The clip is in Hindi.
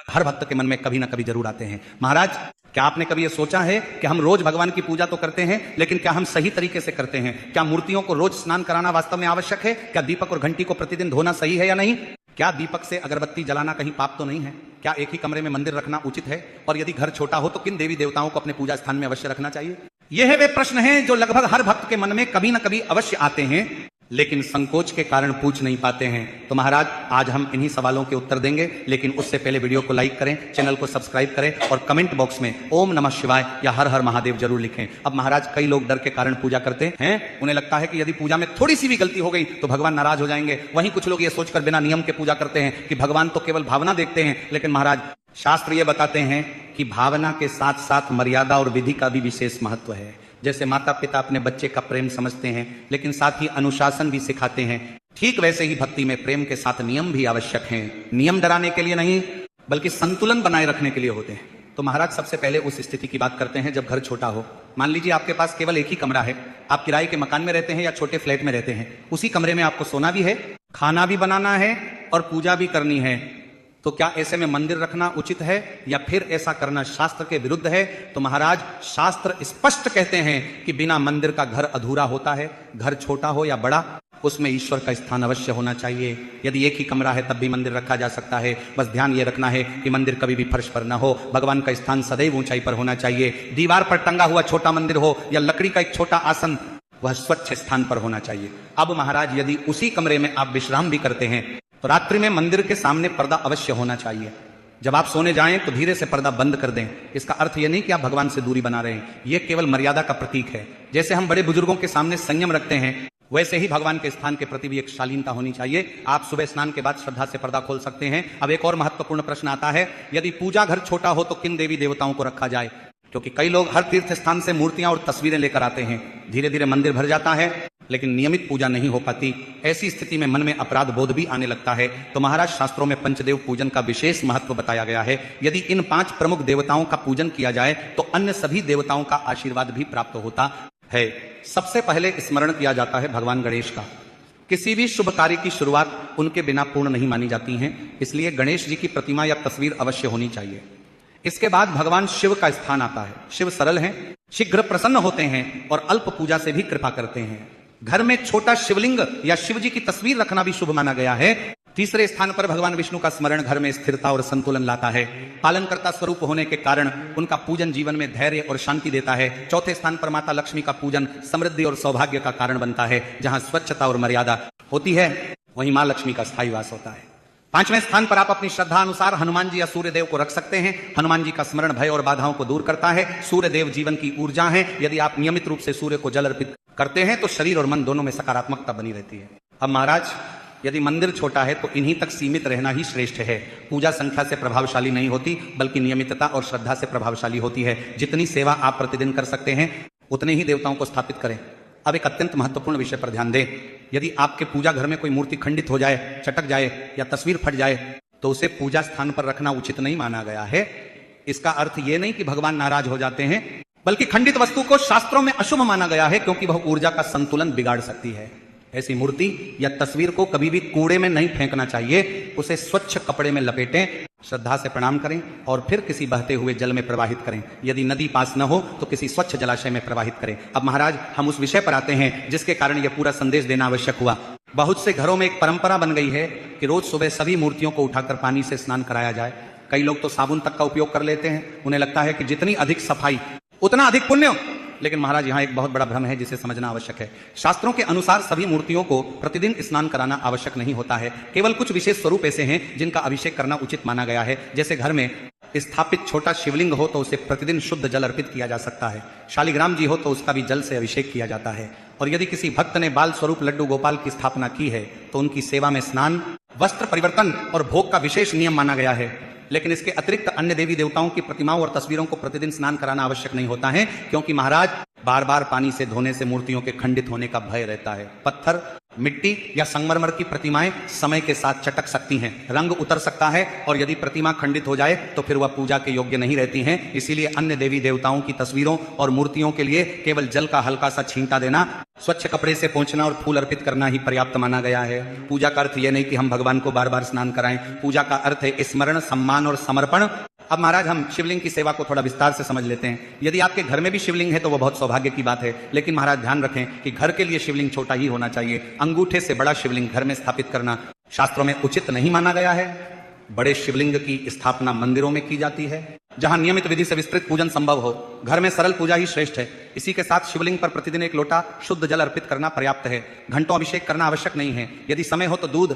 हर भक्त के मन में कभी ना कभी जरूर आते हैं। महाराज, क्या आपने कभी यह सोचा है कि हम रोज भगवान की पूजा तो करते हैं, लेकिन क्या हम सही तरीके से करते हैं? क्या मूर्तियों को रोज स्नान कराना वास्तव में आवश्यक है? क्या दीपक और घंटी को प्रतिदिन धोना सही है या नहीं? क्या दीपक से अगरबत्ती जलाना कहीं पाप तो नहीं है? क्या एक ही कमरे में मंदिर रखना उचित है? और यदि घर छोटा हो तो किन देवी देवताओं को अपने पूजा स्थान में अवश्य रखना चाहिए? यह वे प्रश्न हैं जो लगभग हर भक्त के मन में कभी ना कभी अवश्य आते हैं, लेकिन संकोच के कारण पूछ नहीं पाते हैं। तो महाराज, आज हम इन्हीं सवालों के उत्तर देंगे, लेकिन उससे पहले वीडियो को लाइक करें, चैनल को सब्सक्राइब करें और कमेंट बॉक्स में ओम नमः शिवाय या हर हर महादेव जरूर लिखें। अब महाराज, कई लोग डर के कारण पूजा करते हैं। उन्हें लगता है कि यदि पूजा में थोड़ी सी भी गलती हो गई तो भगवान नाराज हो जाएंगे। वहीं कुछ लोग ये सोचकर बिना नियम के पूजा करते हैं कि भगवान तो केवल भावना देखते हैं। लेकिन महाराज, शास्त्र ये बताते हैं कि भावना के साथ साथ मर्यादा और विधि का भी विशेष महत्व है। जैसे माता पिता अपने बच्चे का प्रेम समझते हैं, लेकिन साथ ही अनुशासन भी सिखाते हैं, ठीक वैसे ही भक्ति में प्रेम के साथ नियम भी आवश्यक हैं। नियम डराने के लिए नहीं, बल्कि संतुलन बनाए रखने के लिए होते हैं। तो महाराज, सबसे पहले उस स्थिति की बात करते हैं जब घर छोटा हो। मान लीजिए आपके पास केवल एक ही कमरा है, आप किराए के मकान में रहते हैं या छोटे फ्लैट में रहते हैं। उसी कमरे में आपको सोना भी है, खाना भी बनाना है और पूजा भी करनी है। तो क्या ऐसे में मंदिर रखना उचित है या फिर ऐसा करना शास्त्र के विरुद्ध है? तो महाराज, शास्त्र स्पष्ट कहते हैं कि बिना मंदिर का घर अधूरा होता है। घर छोटा हो या बड़ा, उसमें ईश्वर का स्थान अवश्य होना चाहिए। यदि एक ही कमरा है तब भी मंदिर रखा जा सकता है। बस ध्यान ये रखना है कि मंदिर कभी भी फर्श पर ना हो। भगवान का स्थान सदैव ऊंचाई पर होना चाहिए। दीवार पर टंगा हुआ छोटा मंदिर हो या लकड़ी का एक छोटा आसन, वह स्वच्छ स्थान पर होना चाहिए। अब महाराज, यदि उसी कमरे में आप विश्राम भी करते हैं तो रात्रि में मंदिर के सामने पर्दा अवश्य होना चाहिए। जब आप सोने जाएं तो धीरे से पर्दा बंद कर दें। इसका अर्थ यह नहीं कि आप भगवान से दूरी बना रहे हैं, यह केवल मर्यादा का प्रतीक है। जैसे हम बड़े बुजुर्गों के सामने संयम रखते हैं, वैसे ही भगवान के स्थान के प्रति भी एक शालीनता होनी चाहिए। आप सुबह स्नान के बाद श्रद्धा से पर्दा खोल सकते हैं। अब एक और महत्वपूर्ण प्रश्न आता है, यदि पूजा घर छोटा हो तो किन देवी देवताओं को रखा जाए? क्योंकि कई लोग हर तीर्थ स्थान से मूर्तियां और तस्वीरें लेकर आते हैं। धीरे धीरे मंदिर भर जाता है, लेकिन नियमित पूजा नहीं हो पाती। ऐसी स्थिति में मन में अपराध बोध भी आने लगता है। तो महाराज, शास्त्रों में पंचदेव पूजन का विशेष महत्व बताया गया है। यदि इन 5 प्रमुख देवताओं का पूजन किया जाए तो अन्य सभी देवताओं का आशीर्वाद भी प्राप्त होता है। सबसे पहले स्मरण किया जाता है भगवान गणेश का। किसी भी शुभ कार्य की शुरुआत उनके बिना पूर्ण नहीं मानी जाती है, इसलिए गणेश जी की प्रतिमा या तस्वीर अवश्य होनी चाहिए। इसके बाद भगवान शिव का स्थान आता है। शिव सरल हैं, शीघ्र प्रसन्न होते हैं और अल्प पूजा से भी कृपा करते हैं। घर में छोटा शिवलिंग या शिव जी की तस्वीर रखना भी शुभ माना गया है। तीसरे स्थान पर भगवान विष्णु का स्मरण घर में स्थिरता और संतुलन लाता है। पालनकर्ता स्वरूप होने के कारण उनका पूजन जीवन में धैर्य और शांति देता है। चौथे स्थान पर माता लक्ष्मी का पूजन समृद्धि और सौभाग्य का कारण बनता है। जहां स्वच्छता और मर्यादा होती है, वहीं मां लक्ष्मी का स्थायी वास होता है। 5वें स्थान पर आप अपनी श्रद्धा अनुसार हनुमान जी या सूर्य देव को रख सकते हैं। हनुमान जी का स्मरण भय और बाधाओं को दूर करता है। सूर्य देव जीवन की ऊर्जा है। यदि आप नियमित रूप से सूर्य को जल अर्पित करते हैं तो शरीर और मन दोनों में सकारात्मकता बनी रहती है। अब महाराज, यदि मंदिर छोटा है तो इन्हीं तक सीमित रहना ही श्रेष्ठ है। पूजा संख्या से प्रभावशाली नहीं होती, बल्कि नियमितता और श्रद्धा से प्रभावशाली होती है। जितनी सेवा आप प्रतिदिन कर सकते हैं, उतने ही देवताओं को स्थापित करें। अब एक अत्यंत महत्वपूर्ण विषय पर ध्यान दें। यदि आपके पूजा घर में कोई मूर्ति खंडित हो जाए, चटक जाए या तस्वीर फट जाए तो उसे पूजा स्थान पर रखना उचित नहीं माना गया है। इसका अर्थ यह नहीं कि भगवान नाराज हो जाते हैं, बल्कि खंडित वस्तु को शास्त्रों में अशुभ माना गया है, क्योंकि वह ऊर्जा का संतुलन बिगाड़ सकती है। ऐसी मूर्ति या तस्वीर को कभी भी कूड़े में नहीं फेंकना चाहिए। उसे स्वच्छ कपड़े में लपेटें, श्रद्धा से प्रणाम करें और फिर किसी बहते हुए जल में प्रवाहित करें। यदि नदी पास न हो तो किसी स्वच्छ जलाशय में प्रवाहित करें। अब महाराज, हम उस विषय पर आते हैं जिसके कारण यह पूरा संदेश देना आवश्यक हुआ। बहुत से घरों में एक परंपरा बन गई है कि रोज सुबह सभी मूर्तियों को उठाकर पानी से स्नान कराया जाए। कई लोग तो साबुन तक का उपयोग कर लेते हैं। उन्हें लगता है कि जितनी अधिक सफाई उतना अधिक पुण्य। लेकिन महाराज, यहां एक बहुत बड़ा भ्रम है जिसे समझना आवश्यक है। शास्त्रों के अनुसार सभी मूर्तियों को प्रतिदिन स्नान कराना आवश्यक नहीं होता है। केवल कुछ विशेष स्वरूप ऐसे हैं जिनका अभिषेक करना उचित माना गया है। जैसे घर में स्थापित छोटा शिवलिंग हो तो उसे प्रतिदिन शुद्ध जल अर्पित किया जा सकता है। शालिग्राम जी हो तो उसका भी जल से अभिषेक किया जाता है। और यदि किसी भक्त ने बाल स्वरूप लड्डू गोपाल की स्थापना की है तो उनकी सेवा में स्नान, वस्त्र परिवर्तन और भोग का विशेष नियम माना गया है। लेकिन इसके अतिरिक्त अन्य देवी देवताओं की प्रतिमाओं और तस्वीरों को प्रतिदिन स्नान कराना आवश्यक नहीं होता है, क्योंकि महाराज, बार बार पानी से धोने से मूर्तियों के खंडित होने का भय रहता है। पत्थर मिट्टी या संगमरमर की प्रतिमाएं समय के साथ चटक सकती हैं, रंग उतर सकता है, और यदि प्रतिमा खंडित हो जाए तो फिर वह पूजा के योग्य नहीं रहती हैं। इसीलिए अन्य देवी देवताओं की तस्वीरों और मूर्तियों के लिए केवल जल का हल्का सा छींटा देना, स्वच्छ कपड़े से पोंछना और फूल अर्पित करना ही पर्याप्त माना गया है। पूजा का अर्थ यह नहीं कि हम भगवान को बार बार स्नान कराएं। पूजा का अर्थ है स्मरण, सम्मान और समर्पण। अब महाराज हम शिवलिंग की सेवा को थोड़ा विस्तार से समझ लेते हैं। यदि आपके घर में भी शिवलिंग है तो वह बहुत सौभाग्य की बात है, लेकिन महाराज ध्यान रखें कि घर के लिए शिवलिंग छोटा ही होना चाहिए। अंगूठे से बड़ा शिवलिंग घर में स्थापित करना शास्त्रों में उचित नहीं माना गया है। बड़े शिवलिंग की स्थापना मंदिरों में की जाती है, जहां नियमित विधि से विस्तृत पूजन संभव हो। घर में सरल पूजा ही श्रेष्ठ है। इसी के साथ शिवलिंग पर प्रतिदिन 1 लोटा शुद्ध जल अर्पित करना पर्याप्त है। घंटों अभिषेक करना आवश्यक नहीं है। यदि समय हो तो दूध